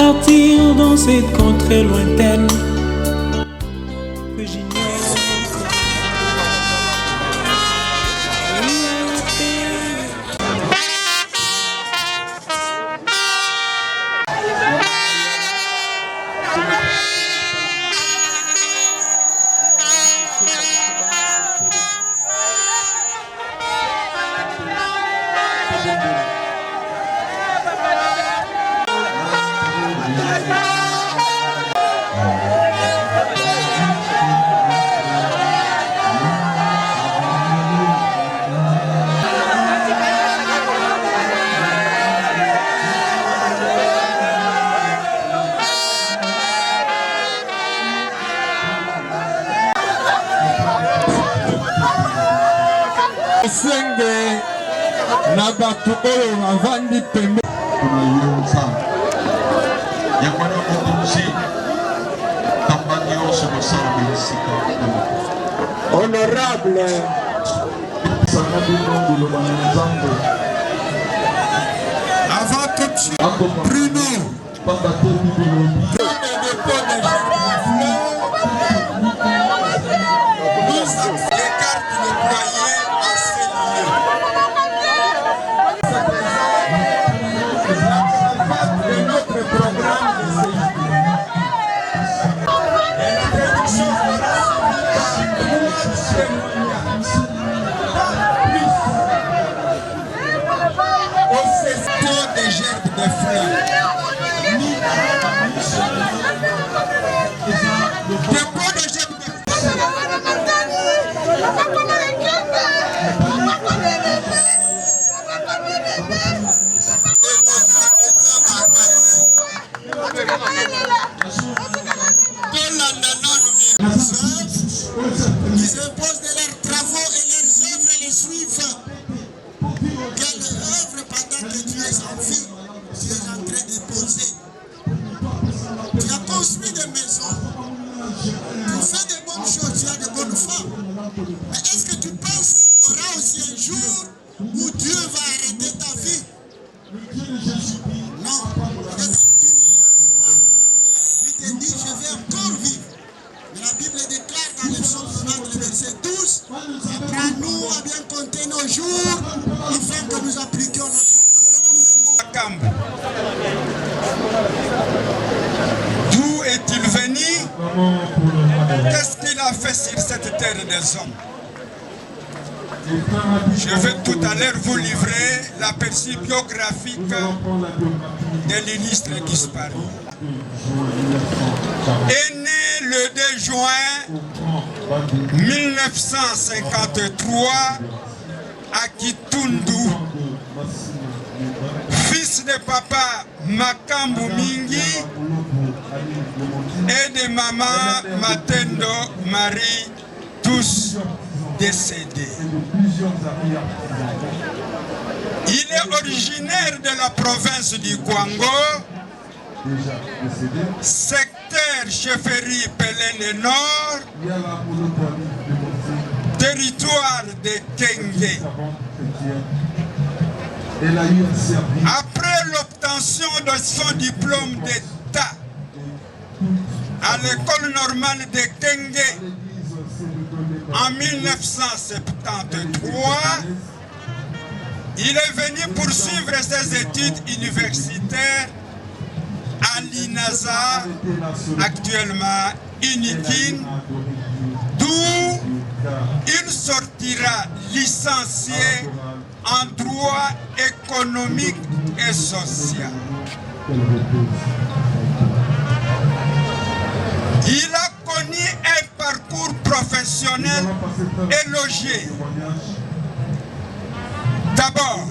partir dans cette contrée lointaine que j'ignore. Senge na batu oyo bavandi pembe tunayoza yango na mokonzi tambani oso mosala bisika honorable sana binongulo banzambe avant tout Bruno pamba tebi bilobi des gerbes de fleurs. Des pots de gerbes de ils imposent de leurs travaux et leurs œuvres les suivent. Quelle œuvre pendant que tu es en vie, tu es en train de poser. Tu as construit des maisons, tu fais de bonnes choses, tu as de bonnes femmes. Mais est-ce que tu penses qu'il y aura aussi un jour où Dieu va arrêter ta vie? Non. Il te dit, je vais encore vivre. Mais la Bible déclare dans le psaume 90, le verset 12, apprends-nous à bien compter nos jours, afin que nous appliquions notre... D'où est-il venu? Qu'est-ce qu'il a fait sur cette terre des hommes? Je vais tout à l'heure vous livrer l'aperçu biographique de l'illustre disparu. Est né le 2 juin 1953 à Kitundu, fils de papa Makambu Mingi et de maman Matendo Marie, tous décédés. Il est originaire de la province du Kwango, secteur chefferie Pelene Nord, territoire de Kenge. Après l'obtention de son diplôme d'État à l'école normale de Kenge en 1973, il est venu poursuivre ses études universitaires à l'INASA, actuellement Inikin, d'où il sortira licencié en droit économique et social. Il a connu un parcours professionnel élogieux. D'abord,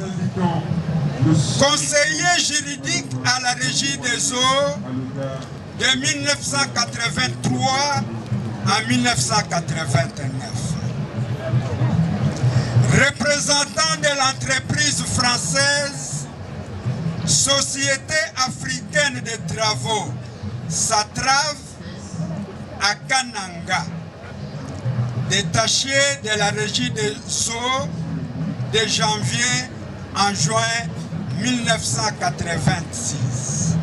conseiller juridique à la Régie des eaux de 1983 à 1989. Représentant de l'entreprise française Société africaine de travaux, SATRAV, à Kananga, détaché de la Régie des eaux de janvier en juin 1986.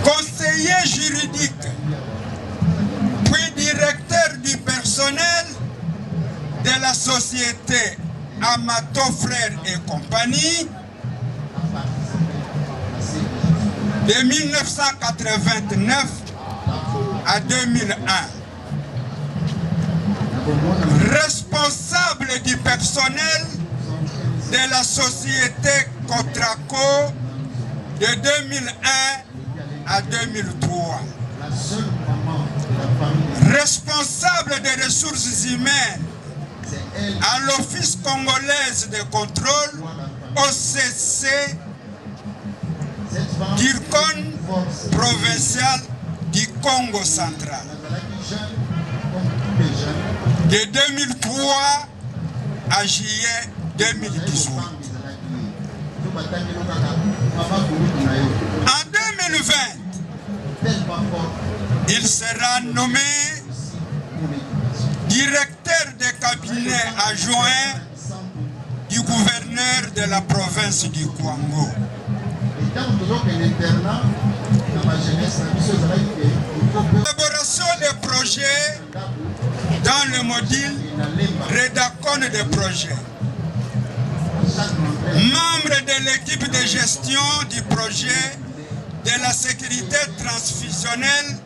conseiller juridique, puis directeur du personnel de la société Amato Frères et compagnie de 1989 à 2001. Responsable du personnel de la société Cotraco de 2001 à 2003. Responsable des ressources humaines à l'Office congolaise de contrôle, OCC, d'IRCON provincial du Congo central. De 2003 à juillet 2018. En 2020, il sera nommé directeur de cabinet adjoint du gouverneur de la province du Congo. Élaboration des projets dans le module rédaction des projets. Membre de l'équipe de gestion du projet de la sécurité transfusionnelle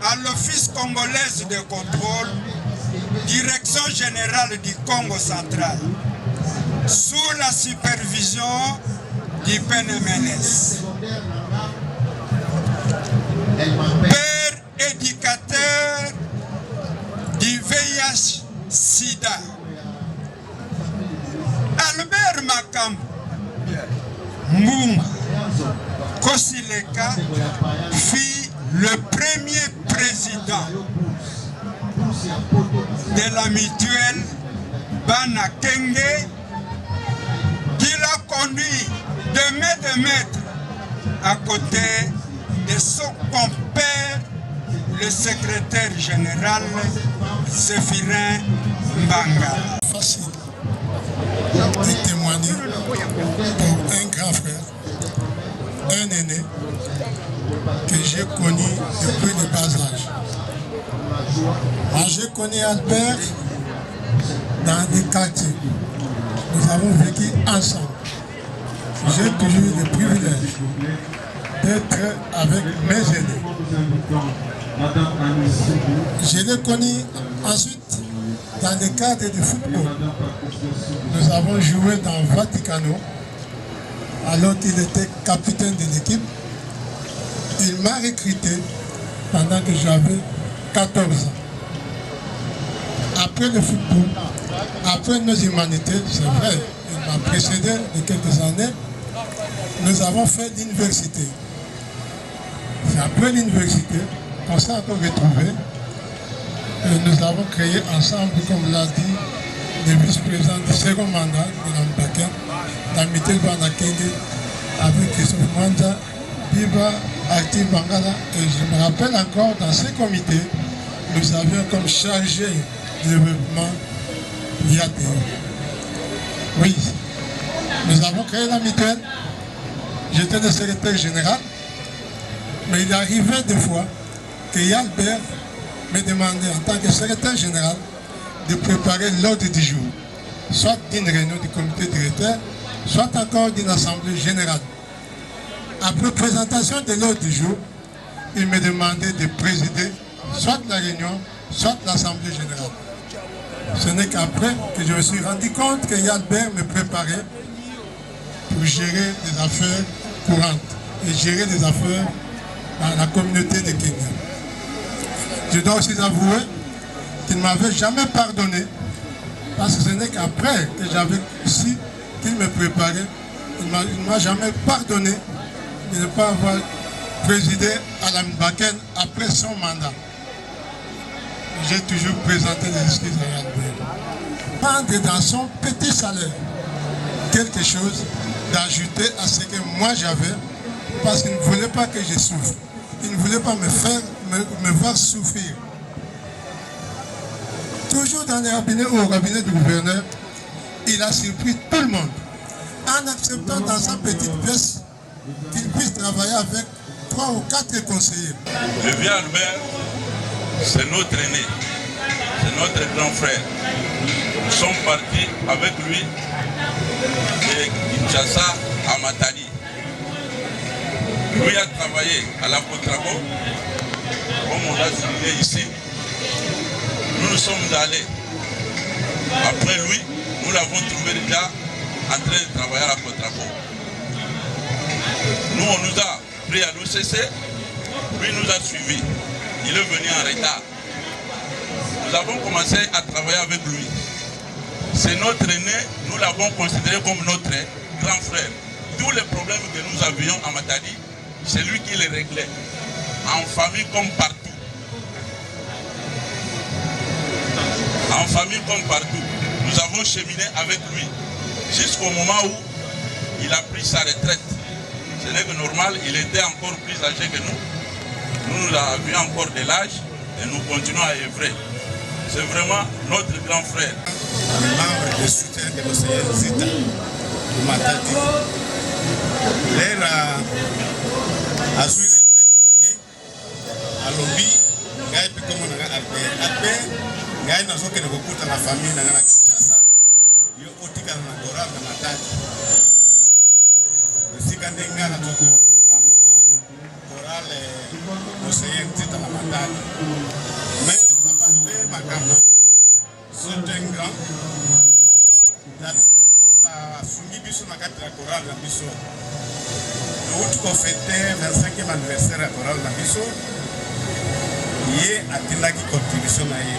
à l'Office congolaise de contrôle, Direction générale du Congo central, sous la supervision du PNMLS. Père éducateur du VIH-Sida. Albert Makam Mouma Kosileka fut le premier président de la mutuelle Bana Kenge, qui l'a conduit de maître à côté de son compère, le secrétaire général Séphirin Mbanga. Facile de témoigner pour un grand frère, un aîné que j'ai connu depuis le bas âge. Moi, j'ai connu Albert dans des quartiers. Nous avons vécu ensemble. J'ai toujours eu le privilège d'être avec mes aînés. Je l'ai connu ensuite dans le cadre du football. Nous avons joué dans Vaticano alors qu'il était capitaine de l'équipe. Il m'a recruté pendant que j'avais 14 ans. Après le football, après nos humanités, c'est vrai, il m'a précédé de quelques années, nous avons fait l'université. C'est après l'université qu'on s'est encore retrouvés et nous avons créé ensemble, comme l'a dit le vice-président du second mandat de l'Ambaken, l'amitié Banakende avec Christophe Mwanda, Biba, Active Bangala. Et je me rappelle encore, dans ce comité, nous avions comme chargé du développement Yadé. Oui, nous avons créé la mutuelle. J'étais le secrétaire général, mais il arrivait des fois que Yalbert me demandait en tant que secrétaire général de préparer l'ordre du jour, soit d'une réunion du comité directeur, soit encore d'une assemblée générale. Après présentation de l'ordre du jour, il me demandait de présider soit la réunion, soit l'assemblée générale. Ce n'est qu'après que je me suis rendu compte que Yalbert me préparait pour gérer des affaires courantes et gérer des affaires dans la communauté de Kenya. Je dois aussi avouer qu'il ne m'avait jamais pardonné, parce que ce n'est qu'après que j'avais su qu'il me préparait, il ne m'a jamais pardonné de ne pas avoir présidé à la Mbaken après son mandat. J'ai toujours présenté les excuses à Yalbert. Prendre dans son petit salaire quelque chose d'ajouter à ce que moi j'avais, parce qu'il ne voulait pas que je souffre. Il ne voulait pas me voir souffrir. Toujours dans au cabinet du gouverneur, il a surpris tout le monde en acceptant dans sa petite pièce qu'il puisse travailler avec 3 ou 4 conseillers. Le vieux Albert, c'est notre aîné, c'est notre grand frère. Nous sommes partis avec lui de Kinshasa à Matadi. Lui a travaillé à la Cotraco, comme on l'a souligné ici. Nous sommes allés. Après lui, nous l'avons trouvé déjà en train de travailler à la Cotraco. Nous, on nous a pris à l'OCC, lui nous a suivis. Il est venu en retard. Nous avons commencé à travailler avec lui. C'est notre aîné, nous l'avons considéré comme notre grand frère. Tous les problèmes que nous avions à Matadi, c'est lui qui les réglait. En famille comme partout. En famille comme partout. Nous avons cheminé avec lui jusqu'au moment où il a pris sa retraite. Ce n'est que normal, il était encore plus âgé que nous. Nous avions encore de l'âge et nous continuons à œuvrer. C'est vraiment notre grand frère. Le membre de soutien de l'Océan Zita, de Matadi, l'air a joué les traits à lobby, Gaï comme on a Albert, Gaï n'a aucun recours dans la famille, dans la Kinshasa, il y a aussi dans la chorale de Matadi. Le Sikandenga n'a pas chorale l'Océan Zita de Matadi. Mais papa Albert Makambo, c'est un grand. Sungi biso na kati ya chorale na biso. Nous avons fêté le 25e anniversaire de la chorale na biso. Yé atilaki contribution na yé.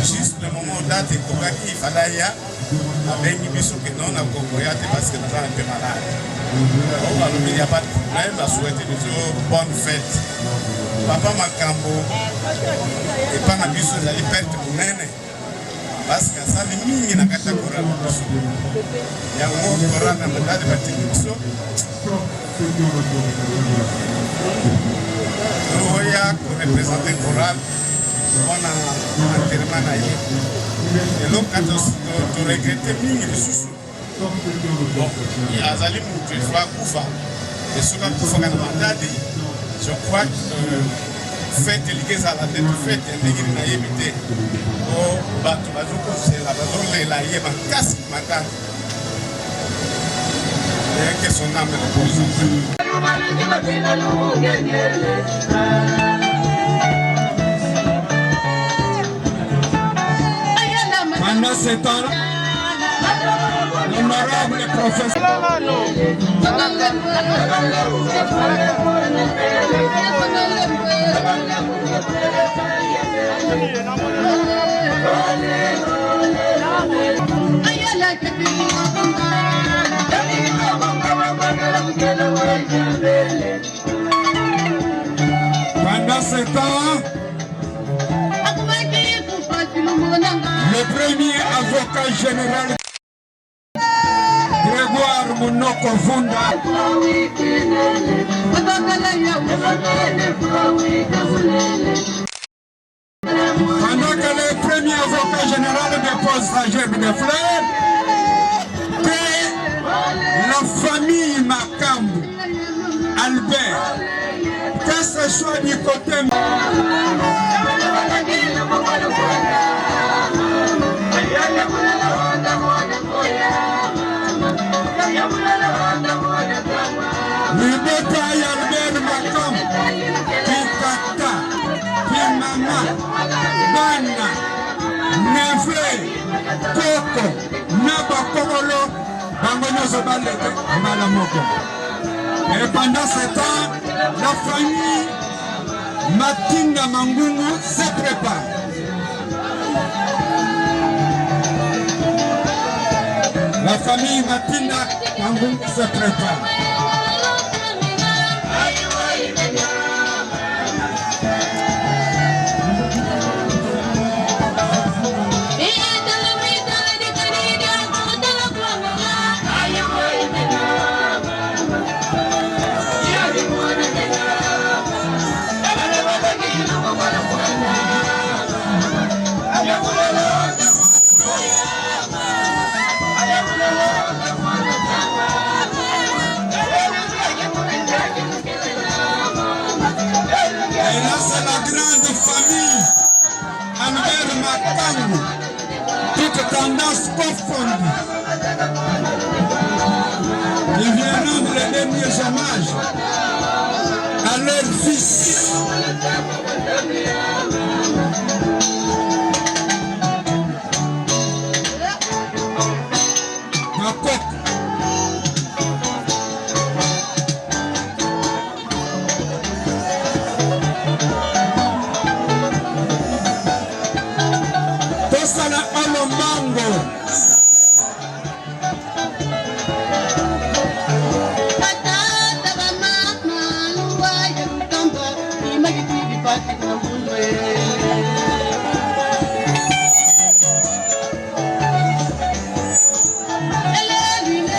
Juste le moment où date kokaki il fallait ya abengi biso que non na kokoya te parce que nous sommes un peu malades. Il n'y a pas de problème, à souhaiter une bonne fête. Papa Makambo et pas na biso ezali perte munene. Parce que ça les mingi na kata chorale na biso. Ya ngo chorale na Matadi batiki biso. Oya pour représenter chorale on a enterrement na ye. Et donc quand on regrette mingi lisusu. Bon, azali mutu fois kufa. Et soka kufa na Matadi, je crois que fête ligue à la tête fête ndenge na yebite. Oh, bato bazoko c'est la bazole la yeba casse makaka. Et que son âme repose. Pendant ce temps, l'honorable professeur pendant ce temps, le premier avocat général Grégoire Mounoko Vunda pendant que le premier avocat général dépose sa gerbe de fleurs, que la famille Makambo, Albert, que ce soit du côté le bétail Albert Makambo, Kitata, Kimama, Bana, Nefle, Koko, Naba Kogolo, Bangonyoso Balete, Malamoko. Et pendant ce temps, la famille Matinda Mangungu se prépare. La famille Matinda Mangungu se prépare. Lubangu, toutes tendances confondues. Il vient rendre les derniers hommages à leur fils. Makok. Tosala olomango.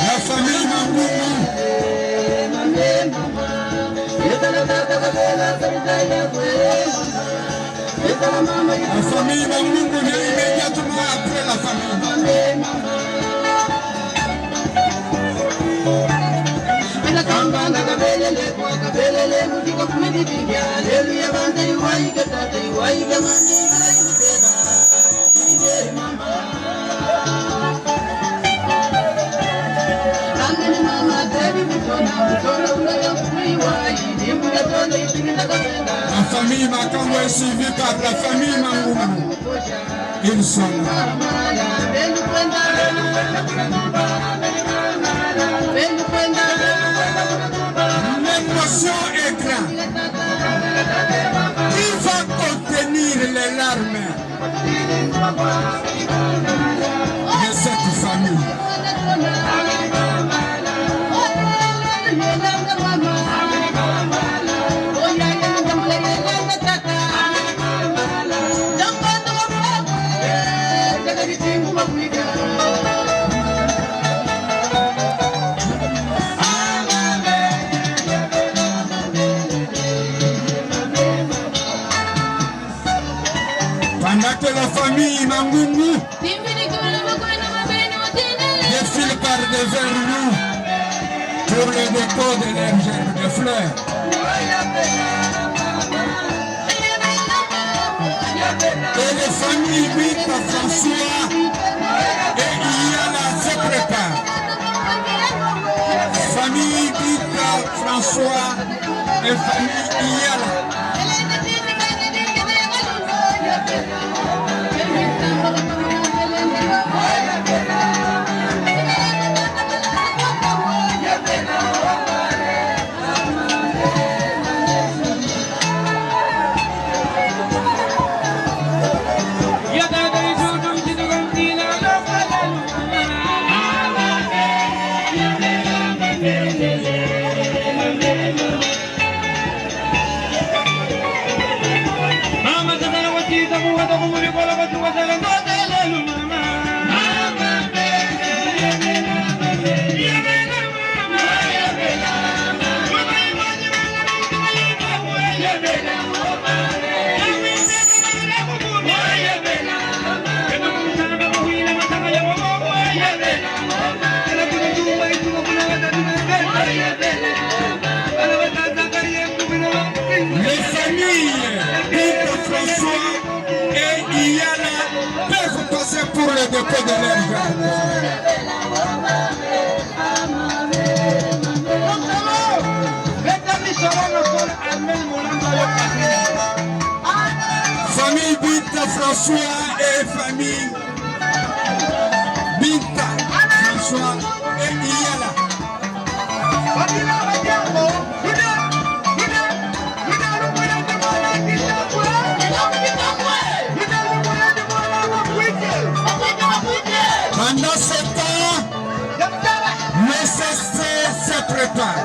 La famille Mangungu. La famille Mangungu vient immédiatement après la famille. La famille Makambo est suivie par la famille Mangungu. Ils sont là. L'émotion est grande. Qui va contenir les larmes de cette famille? Pendant que la famille Mangungu défile par devers nous pour le dépôt de leurs gerbes de fleurs. Et les familles Bita François et Iyala se préparent. Famille Bita François et famille Iyala. Les familles Bita François et Iyala peuvent passer pour le dépôt de leur garde. Famille Bita François et famille Bita François et Iyala. Pendant ce temps, le CC se prépare.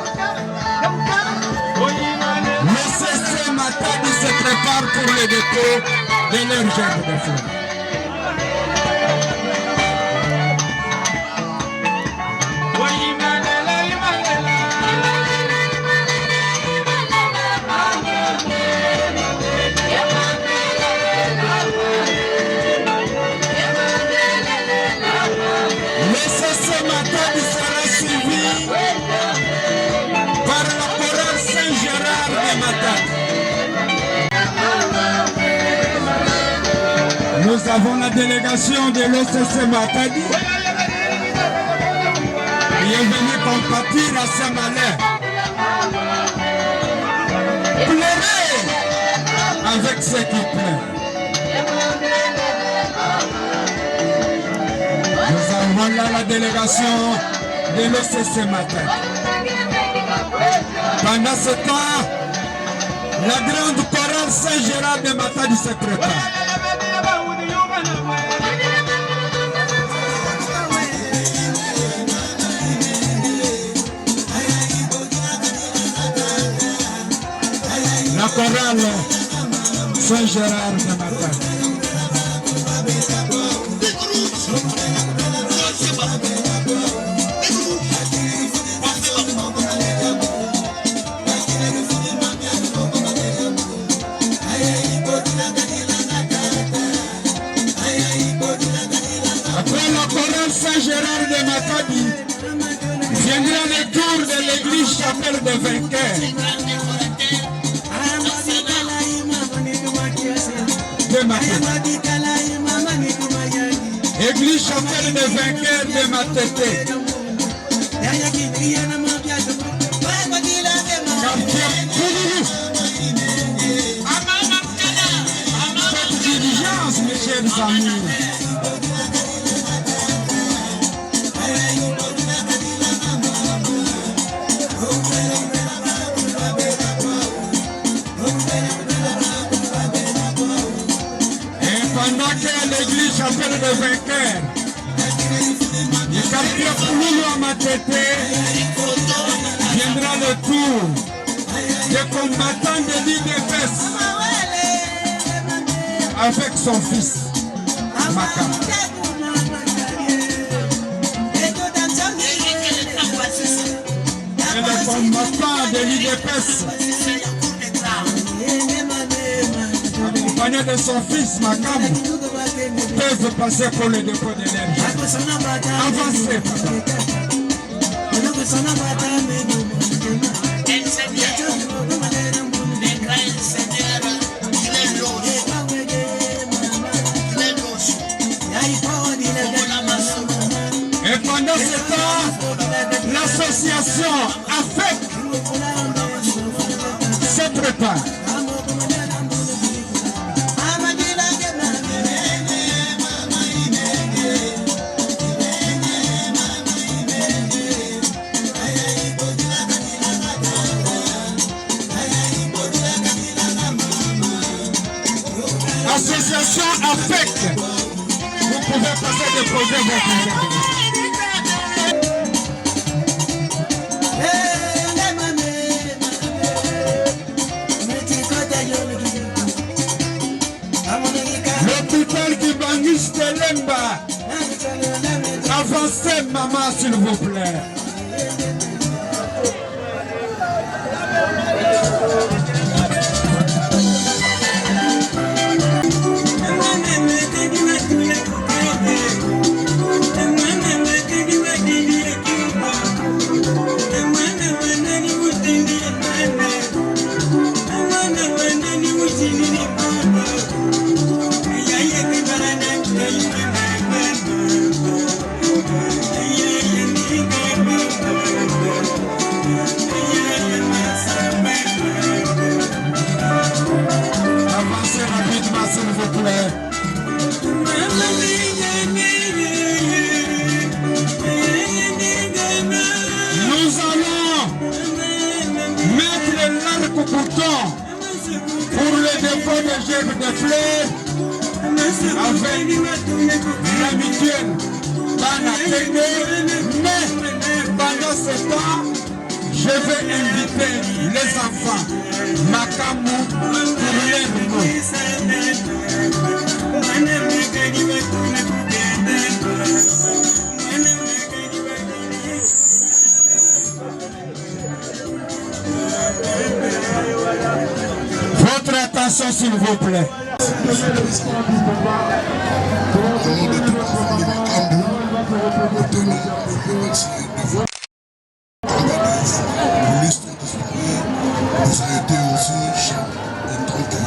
Le CC Matadi se prépare pour le dépôt de leur gerbes de fleurs. Nous Nous avons la délégation de l'OCC Matadi qui est venue compatir à Saint-Malin. Pleurez avec ceux qui pleurent. Nous avons là la délégation de l'OCC Matadi. Pendant ce temps, la grande chorale Saint-Gérard de Matadi se prépare. La chorale Saint-Gérard de Matadi. Après la chorale Saint-Gérard de Matadi, viendra le tour de l'église chapelle de vainqueurs. De Matadi. Église chapelle de vainqueurs de Matete. Faites diligence, mes chers amis. Pendant que l'église chapelle de vainqueurs, du quartier Pouloulou à Matete, viendra le tour des combattants de l'IDPS avec son fils, Makam. Et les combattants de l'IDPS, accompagnés de son fils Makam, peuvent passer pour le dépôt de l'énergie. Avancez, papa. Et pendant ce temps, l'association AFEC se prépare. Association AFEC, vous pouvez passer déposer votre l'hôpital du Bangis de Lemba. Avancez, maman, s'il vous plaît. Pour le dépôt de gerbes de fleurs avec la mutuelle Banatene. Mais pendant ce temps, je vais inviter les enfants Makamou pour leur nom. Votre attention, s'il vous plaît. Vous avez été aussi cher en tant que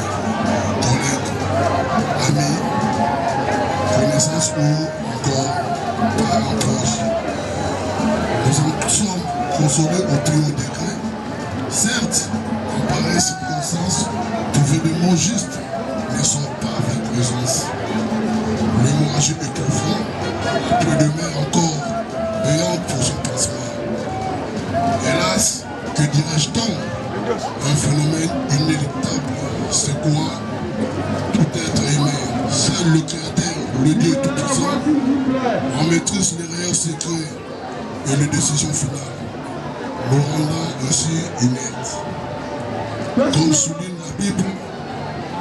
collègue, ami, connaissances ou encore parents proches. Nous en sommes consolés au plus haut degré. Certes, en pareille circonstance, trouver des mots justes ne sont pas avec aisance. L'hémorragie est profond, plus de mer encore payante pour son passement. Hélas, que dirais-je donc, un phénomène inéluctable, c'est quoi tout être aimé, seul le Créateur, le Dieu Tout-Puissant, en maîtrise les réels secrets et les décisions finales, nous rendant ainsi inertes. Comme souligne la Bible,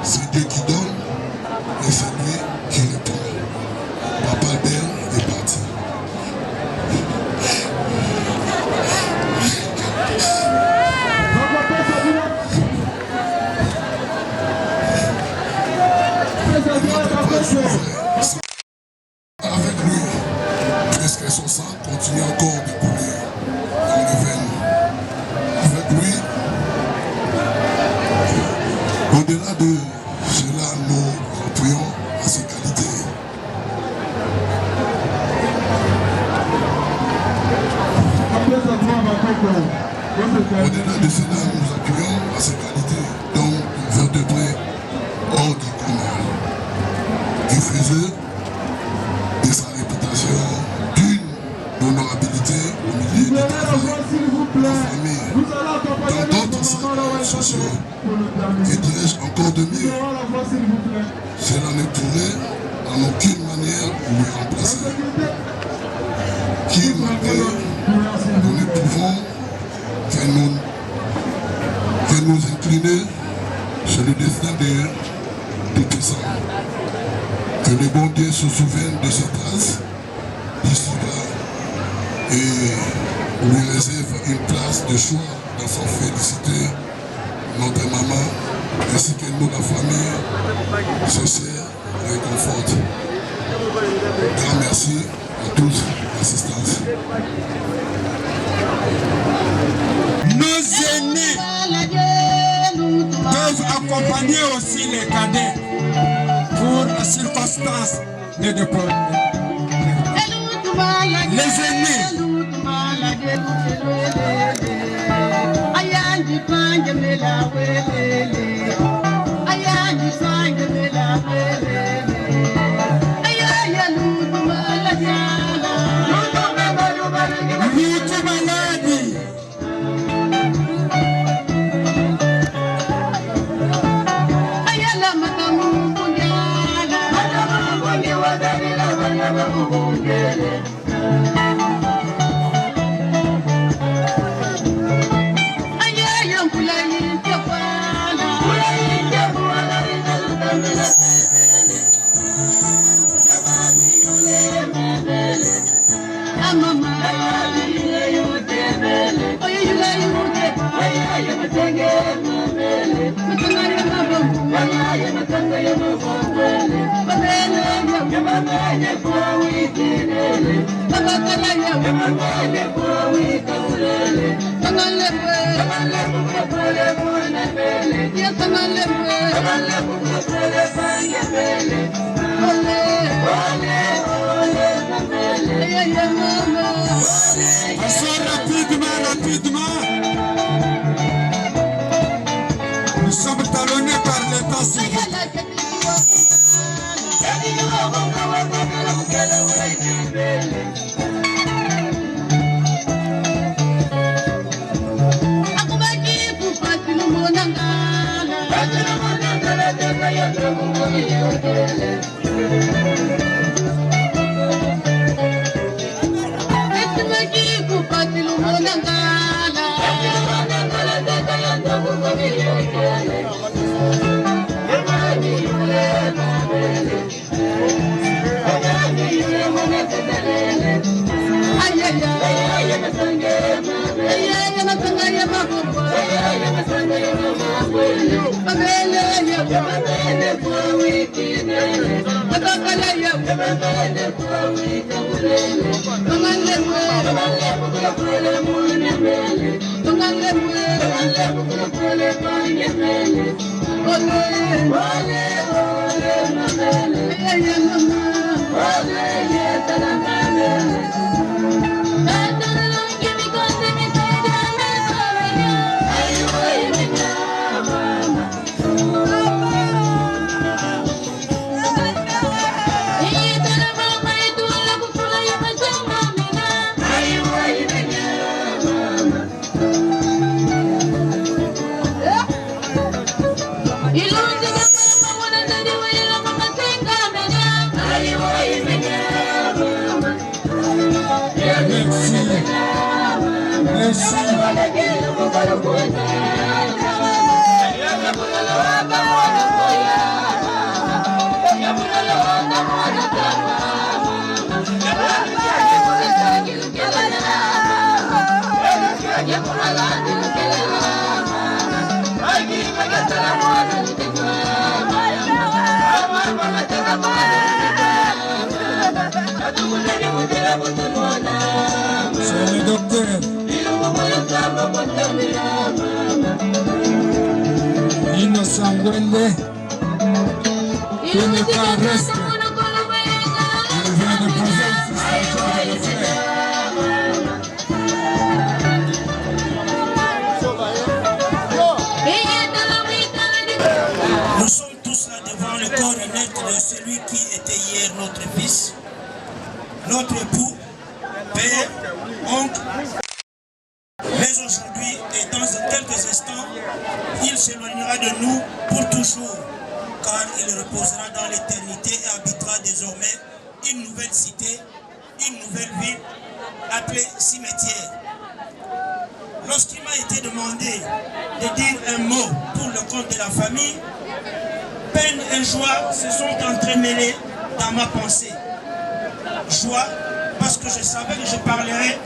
c'est Dieu qui donne et c'est lui qui répond. Papa Albert est parti. Avec lui, presque son sang continue encore de couler dans les veines. Avec lui, au-delà de cela, nous appuyons à ses qualités. Au-delà de cela, nous appuyons à ses qualités, donc vertébrés hors du commun, qui faisait de sa réputation d'une honorabilité au milieu du travail, de la famille, dans d'autres secteurs sociaux. Et dirais-je encore de mieux, cela ne pourrait en aucune manière lui remplacer. Qui, malgré, nous ne pouvons que nous incliner sur le destin de Tout-Puissant. Que le bon Dieu se souvienne de ses traces d'ici-bas et lui réserve une place de choix dans sa félicité. Notre maman ainsi que nous, la famille, se sert et réconforte. Grand merci à tous l'assistance. Nos aînés peuvent accompagner aussi les cadets pour la circonstance de dépôt. Les aînés. Rapidement. Nous sommes talonnés par l'état civil. Ole, ole, ole, C'est le docteur. Innocent Gwende, qui n'est pas reste. Il vient de poser une suspension de frère. Nous sommes tous là devant le corps net de celui qui était hier notre fils, notre époux, père, oncle. Mais aujourd'hui et dans quelques instants, il s'éloignera de nous pour toujours, car il reposera dans l'éternité et habitera désormais une nouvelle cité, une nouvelle ville, appelée cimetière. Lorsqu'il m'a été demandé de dire un mot pour le compte de la famille, peine et joie se sont entremêlés dans ma pensée. Joie parce que je savais que je parlerais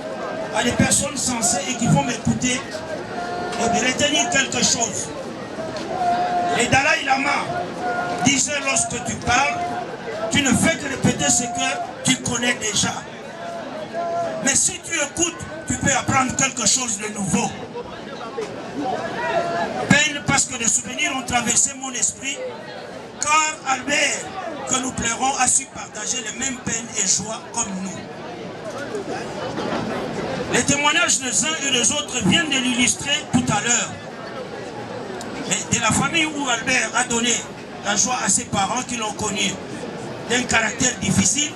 à des personnes sensées et qui vont m'écouter et de retenir quelque chose. Le Dalai Lama disait lorsque tu parles, tu ne fais que répéter ce que tu connais déjà. Mais si tu écoutes, tu peux apprendre quelque chose de nouveau. Peine parce que des souvenirs ont traversé mon esprit, car Albert, que nous plairons, a su partager les mêmes peines et joies comme nous. Les témoignages des uns et des autres viennent de l'illustrer tout à l'heure. Mais de la famille où Albert a donné la joie à ses parents qui l'ont connu d'un caractère difficile,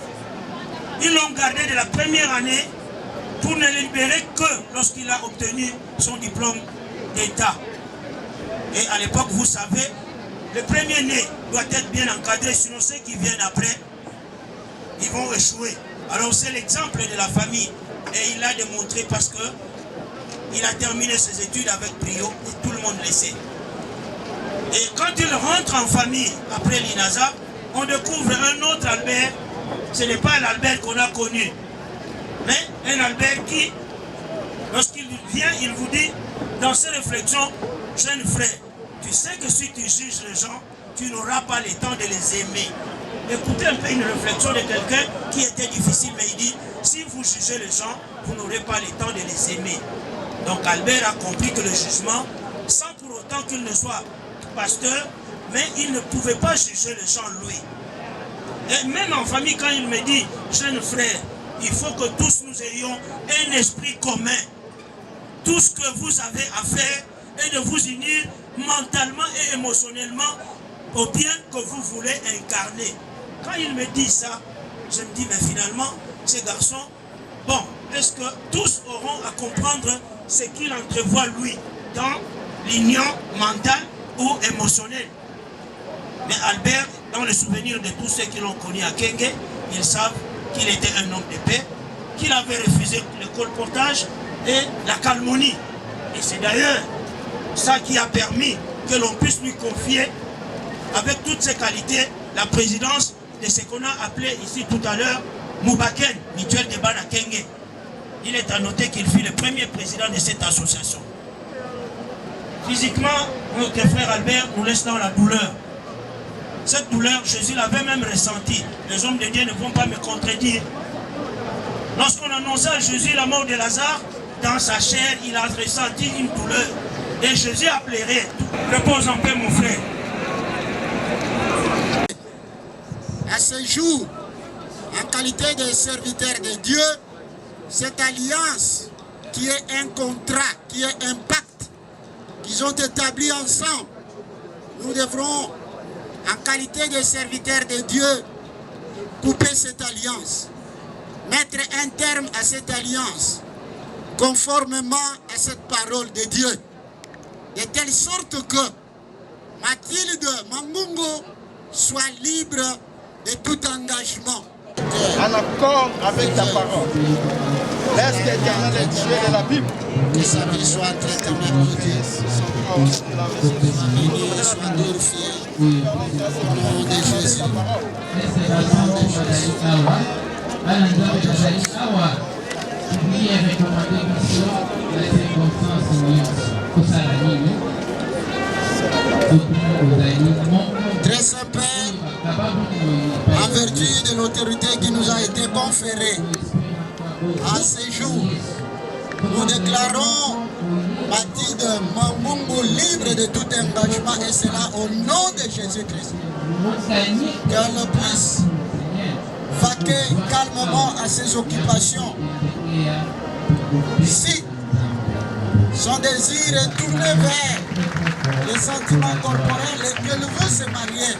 ils l'ont gardé de la première année pour ne le libérer que lorsqu'il a obtenu son diplôme d'État. Et à l'époque, vous savez, le premier né doit être bien encadré, sinon ceux qui viennent après, ils vont échouer. Alors c'est l'exemple de la famille. Et il l'a démontré parce que il a terminé ses études avec brio et tout le monde le sait. Et quand il rentre en famille après l'INASA, on découvre un autre Albert. Ce n'est pas l'Albert qu'on a connu, mais un Albert qui, lorsqu'il vient, il vous dit, dans ses réflexions, jeune frère, tu sais que si tu juges les gens, tu n'auras pas le temps de les aimer. Écoutez un peu une réflexion de quelqu'un qui était difficile, mais il dit, si vous jugez les gens, vous n'aurez pas le temps de les aimer. Donc Albert a compris que le jugement, sans pour autant qu'il ne soit pasteur, mais il ne pouvait pas juger les gens lui. Et même en famille, quand il me dit, jeune frère, il faut que tous nous ayons un esprit commun. Tout ce que vous avez à faire est de vous unir mentalement et émotionnellement au bien que vous voulez incarner. Quand il me dit ça, je me dis, mais finalement, ces garçons, bon, est-ce que tous auront à comprendre ce qu'il entrevoit lui dans l'union mentale ou émotionnelle? Mais Albert, dans le souvenir de tous ceux qui l'ont connu à Kenge, ils savent qu'il était un homme de paix, qu'il avait refusé le colportage et la calomnie. Et c'est d'ailleurs ça qui a permis que l'on puisse lui confier, avec toutes ses qualités, la présidence de ce qu'on a appelé ici tout à l'heure Moubaken, mutuel de Bana Kenge. Il est à noter qu'il fut le premier président de cette association. Physiquement, notre frère Albert nous laisse dans la douleur. Cette douleur, Jésus l'avait même ressentie. Les hommes de Dieu ne vont pas me contredire. Lorsqu'on annonçait à Jésus la mort de Lazare, dans sa chair, il a ressenti une douleur. Et Jésus a pleuré. Repose en paix, mon frère. À ce jour, en qualité de serviteur de Dieu, cette alliance qui est un contrat, qui est un pacte qu'ils ont établi ensemble, nous devrons, en qualité de serviteur de Dieu, couper cette alliance, mettre un terme à cette alliance, conformément à cette parole de Dieu, de telle sorte que Mathilde Mambungo soit libre de tout engagement. En accord avec ta parole. Laisse l'Éternel est Dieu de la Bible. Que sa vie soit très éternelle, Dieu. Béni soit glorifié. Au nom de Jésus. Très simple, en vertu de l'autorité qui nous a été conférée en ce jour, nous déclarons Mathilde Mambungo libre de tout engagement et cela au nom de Jésus-Christ. Qu'elle puisse vaquer calmement à ses occupations. Si son désir est tourné vers les sentiments corporels et qu'elle veut se marier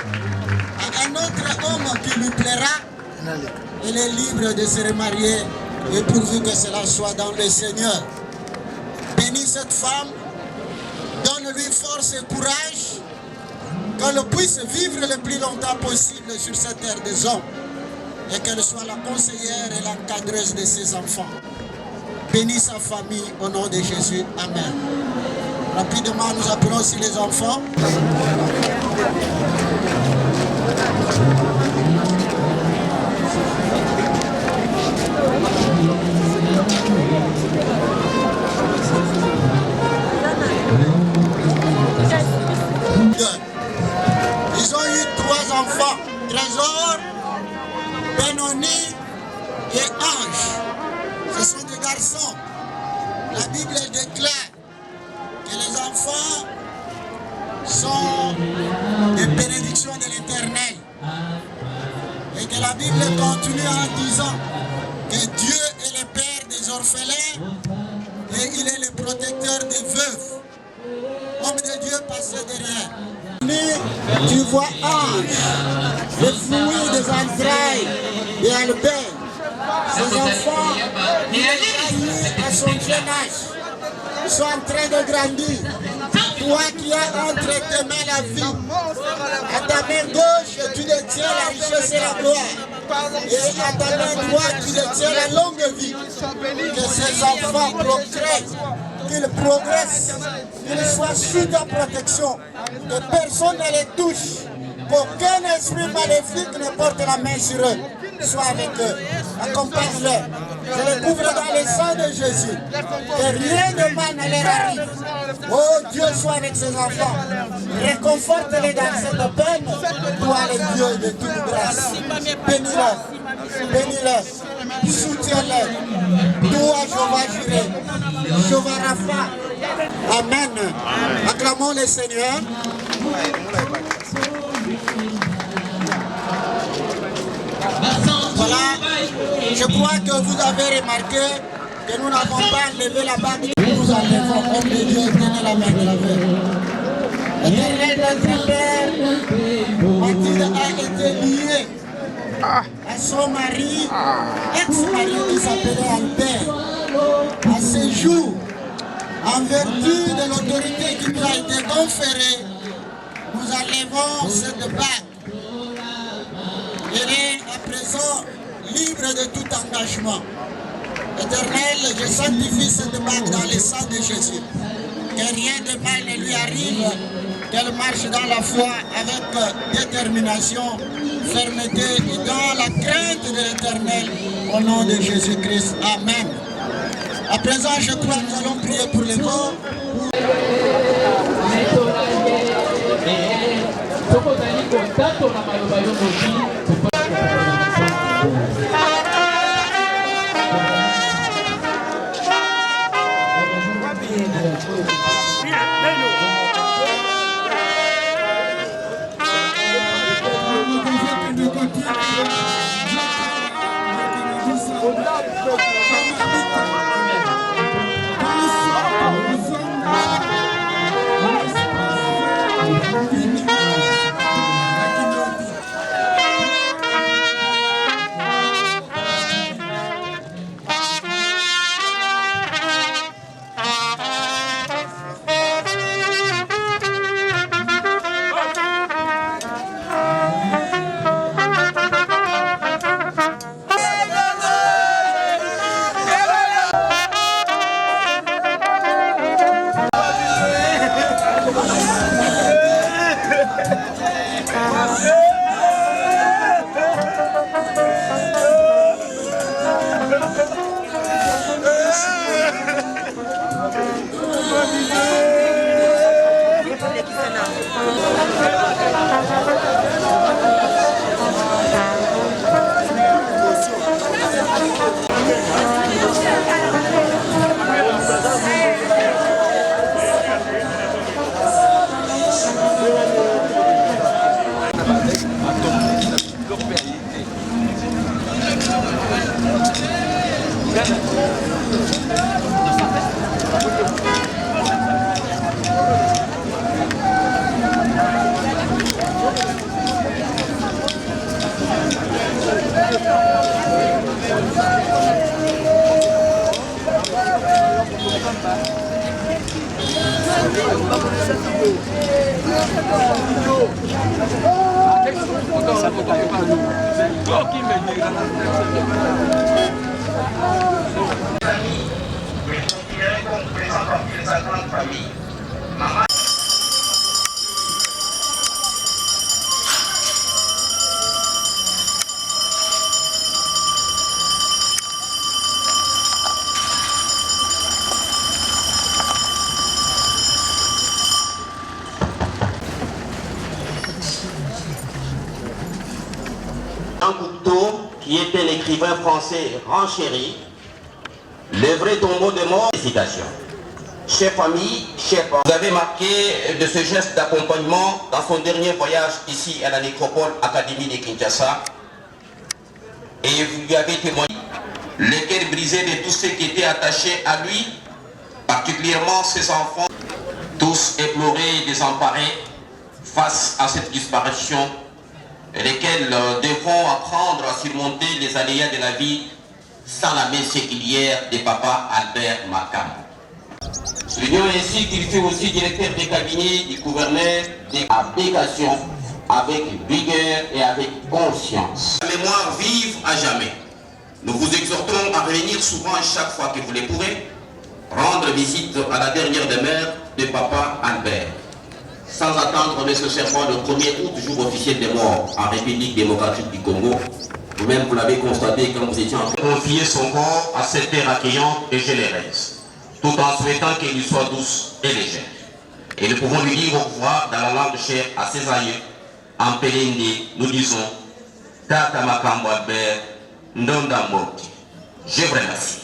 à un autre homme qui lui plaira, elle est libre de se remarier et pourvu que cela soit dans le Seigneur. Bénis cette femme, donne-lui force et courage, qu'elle puisse vivre le plus longtemps possible sur cette terre des hommes et qu'elle soit la conseillère et l'encadreuse de ses enfants. Bénis sa famille au nom de Jésus. Amen. Rapidement, nous appelons aussi les enfants. Ils ont eu 3 enfants, Trésor, Benoni et Ange. Ce sont des garçons. La Bible déclare que les enfants sont des bénédictions de l'Éternel. Et que la Bible continue en disant que Dieu est le père des orphelins et il est le protecteur des veuves. Homme de Dieu passé derrière. Tu vois Ange, le fruit des entrailles d'Albert. Ces enfants, il a eu à son jeune âge. Ils sont en train de grandir. Toi qui as entre tes mains la vie, à ta main gauche, tu détiens la richesse et la gloire. Et à ta main droite, tu détiens la longue vie. Que ces enfants procrètent, qu'ils progressent, qu'ils soient sous ta protection, que personne ne les touche, qu'aucun esprit maléfique ne porte la main sur eux. Sois avec eux, accompagne-les. Je les couvre dans le sang de Jésus. Que rien de mal ne leur arrive. Oh Dieu, sois avec ces enfants. Réconforte-les dans cette peine. Toi, le Dieu de toute grâce. Bénis-les. Bénis-les. Soutiens-les. Toi, Jéhovah Jireh. Jéhovah Rapha. Amen. Acclamons le Seigneur. Voilà, je crois que vous avez remarqué que nous n'avons pas enlevé la bague. Nous enlevons, homme de Dieu, tenez la main de la veuve. Éternel notre Père, Mathilde a été liée à son mari, ex-mari qui s'appelait Albert. À ce jour, en vertu de l'autorité qui nous a été conférée, nous enlevons cette bague. Elle est à présent libre de tout engagement. Éternel, je sanctifie cette bague dans le sang de Jésus. Que rien de mal ne lui arrive, qu'elle marche dans la foi avec détermination, fermeté et dans la crainte de l'Éternel, au nom de Jésus-Christ. Amen. À présent, je crois que nous allons prier pour les morts. Qui était l'écrivain français renchéri, le vrai tombeau de mort. Félicitations. Chers familles, chers parents, vous avez marqué de ce geste d'accompagnement dans son dernier voyage ici à la nécropole Académie de Kinshasa et vous lui avez témoigné le cœur brisé de tous ceux qui étaient attachés à lui, particulièrement ses enfants, tous éplorés et désemparés face à cette disparition, lesquels devront apprendre à surmonter les aléas de la vie sans la main séculière de papa Albert Makamba. Soulignons ainsi qu'il fut aussi directeur des cabinets du gouverneur des applications avec vigueur et avec conscience. La mémoire vive à jamais. Nous vous exhortons à revenir souvent chaque fois que vous le pourrez, rendre visite à la dernière demeure de papa Albert. Sans attendre nécessairement le 1er août, jour officiel des morts en République démocratique du Congo. Vous-même, vous l'avez constaté quand vous étiez en train de confier son corps à cette terre accueillante et généreuse, tout en souhaitant qu'elle lui soit douce et légère. Et nous pouvons lui dire au revoir dans la langue chère à ses aïeux. En Pelende, nous disons Tata Makambo Albert Ndonda Moti. Je vous remercie.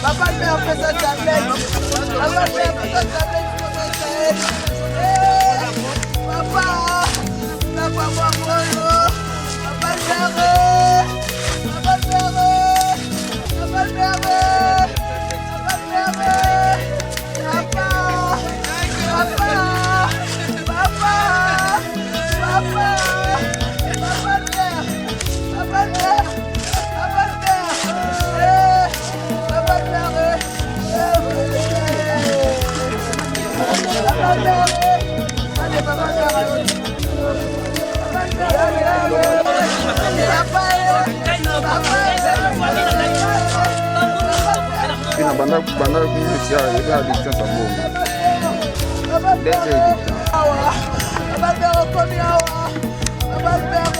Papa, mais on fait ça tablette. Papa, mais on fait ça tablette. Papa, papa, papa, papa, Ina banda kunyusia ile addiction sa bongo. Dede addiction.